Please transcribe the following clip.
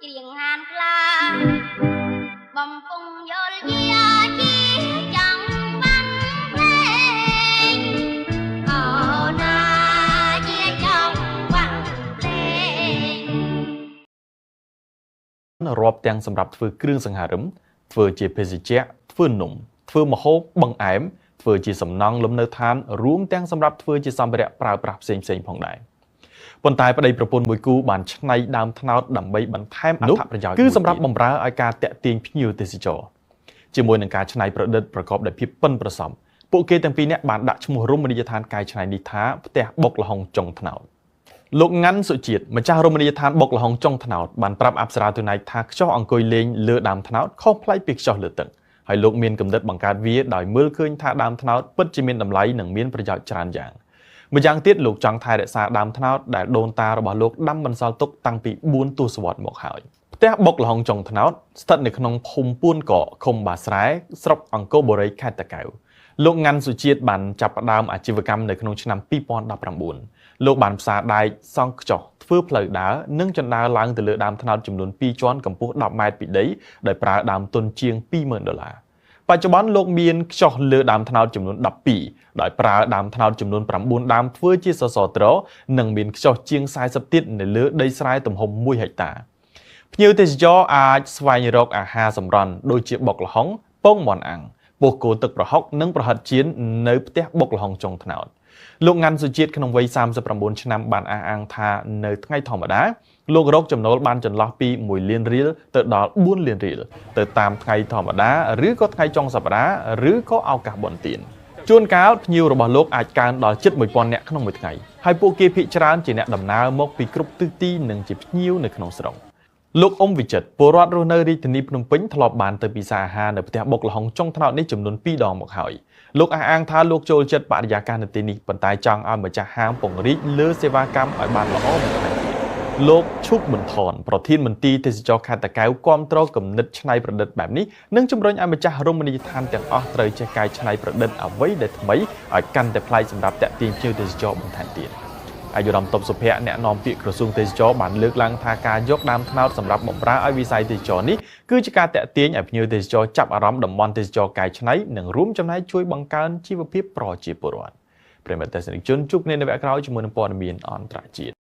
រៀងហានខ្លាបំពង់យល់យាជាចង់បានទេអូណាជាចង់បានទេរាប់ទាំងសម្រាប់ធ្វើគ្រឿងសង្ហារឹមធ្វើជាភេសជ្ជៈធ្វើនំធ្វើម្ហូបបង្អែមធ្វើជាសំណង់លំនៅឋានរួមទាំងសម្រាប់ធ្វើជាសម្ភារៈប្រើប្រាស់ផ្សេងៗផងដែរប៉ុន្តែប្តីប្រពន្ធមួយគូបានច្នៃដើមត្នោតដើម្បីបន្ថែមអត្ថប្រយោជន៍គឺសម្រាប់បម្រើឲ្យការតាក់ទាញភ្ញៀវទេសចរជាមួយនឹងការច្នៃប្រឌិតប្រកបដោយភាពប៉ិនប្រសប់ពួកគេទាំងពីរនាក់បានដាក់ឈ្មោះរមណីយដ្ឋានកែច្នៃនេះថាផ្ទះបុកល្ហុងចុងត្នោតលោកងាន់សុជាតិម្ចាស់រមណីយដ្ឋានបុកល្ហុងចុងត្នោតបានប្រាប់អប្សរាទូណៃថាខ្ចោះអង្គុយលេងលើដើមត្នោតខុសប្លែកពីខ្ចោះលើទឹកហើយលោកមានគំនិតបង្កើតវាដោយមើលឃើញថាដើមត្នោតពិតជាមានតម្លៃនិងមានប្រយោជន៍ច្រើនយ៉ាងម្យ៉ាងទៀតលោកចង់ថែរក្សាដើមត្នោតដែលដូនតារបស់លោកដាំបន្សល់ទុកតាំងពី4ទសវត្សរ៍មកហើយផ្ទះបុកល្ហុងចុងត្នោតស្ថិតនៅក្នុងភូមិពួនកកឃុំបាស្រែស្រុកអង្គរបូរីខេត្តតាកែវលោកងាន់សុជាតិបានចាប់ផ្ដើមអាជីវកម្មនៅក្នុងឆ្នាំ2019លោកបានផ្សារដែកសង់ខ្ចោះធ្វើផ្លូវដើរនិងជណ្ដើរឡើងទៅលើដើមត្នោតចំនួន2ជាន់កម្ពស់10ម៉ែត្រពីដីដោយប្រើដើមទុនជាង$20000បច្ចុប្បន្នលោកមានខ្ចោះលើដើមត្នោតចំនួន12ដោយប្រើដើមត្នោតចំនួន9ដើមធ្វើជាសសរទ្រនិងមានខ្ចោះជាង40ទៀតនៅលើដីស្រែទំហំ1ហិកតាភ្ញៀវទេសចរអាចស្វែងរកអាហារសម្រន់ដូចជាបុកល្ហុងពងមាន់អាំងពោះគោទឹកប្រហុកនិងប្រហិតចៀននៅផ្ទះបុកល្ហុងចុងត្នោតលោកងាន់សុជាតិក្នុងវ័យ39ឆ្នាំបានអះអាងថានៅថ្ងៃធម្មតាលោករកចំណូលបានចន្លោះពី1លានរៀលទៅដល់4លានរៀលទៅតាមថ្ងៃធម្មតាឬក៏ថ្ងៃចុងសប្តាហ៍ឬក៏ឱកាសបុណ្យទានជួនកាលភ្ញៀវរបស់លោកអាចកើនដល់ជិត1000នាក់ក្នុងមួយថ្ងៃហើយពួកគេភាគច្រើនជាអ្នកដំណើរមកពីគ្រប់ទិសទីនិងជាភ្ញៀវនៅក្នុងស្រុកលោកអ៊ុំវិចិត្រពលរដ្ឋរស់នៅរាជធានីភ្នំពេញធ្លាប់បានទៅពិសាអាហារនៅផ្ទះបុកល្ហុងចុងត្នោតនេះចំនួន2ដងមកហើយលោកអះអាងថាលោកចូលចិត្តបរិយាកាសនៅទីនេះប៉ុន្តែចង់ឲ្យម្ចាស់ហាងពង្រីកលើសេវាកម្មឲ្យបានល្អមួយផ្នែកទៀតលោកឈុកបន្ថនប្រធានមន្ទីរទេសចរខេត្តតាកែវគាំទ្រគំនិតច្នៃប្រឌិតបែបនេះនិងជំរុញឲ្យម្ចាស់រមណីយដ្ឋានទាំងអស់ត្រូវចេះកែច្នៃប្រឌិតអ្វីដែលថ្មីឲ្យកាន់តែប្លែកសម្រាប់តាក់ទាញភ្ញៀវទេសចរបន្ថែមទៀតអាយុរំតបសុភ័ក្រអ្នកនាំពាក្យក្រសួងទេសចរបានលើកឡើងថាការយកដើមត្នោតសម្រាប់បម្រើឲ្យវិស័យទេសចរនេះគឺជាការតាក់ទាញឲ្យភ្ញៀវទេសចរចាប់អារម្មណ៍តំបន់ទេសចរកែច្នៃនិងរួមចំណែកជួយបង្កើនជីវភាពប្រជាពលរដ្ឋប្រិយមិត្តទស្សនិកជនជួបគ្នានៅវគ្គក្រោយជាមួយនឹងព័ត៌មានអន្តរជាតិ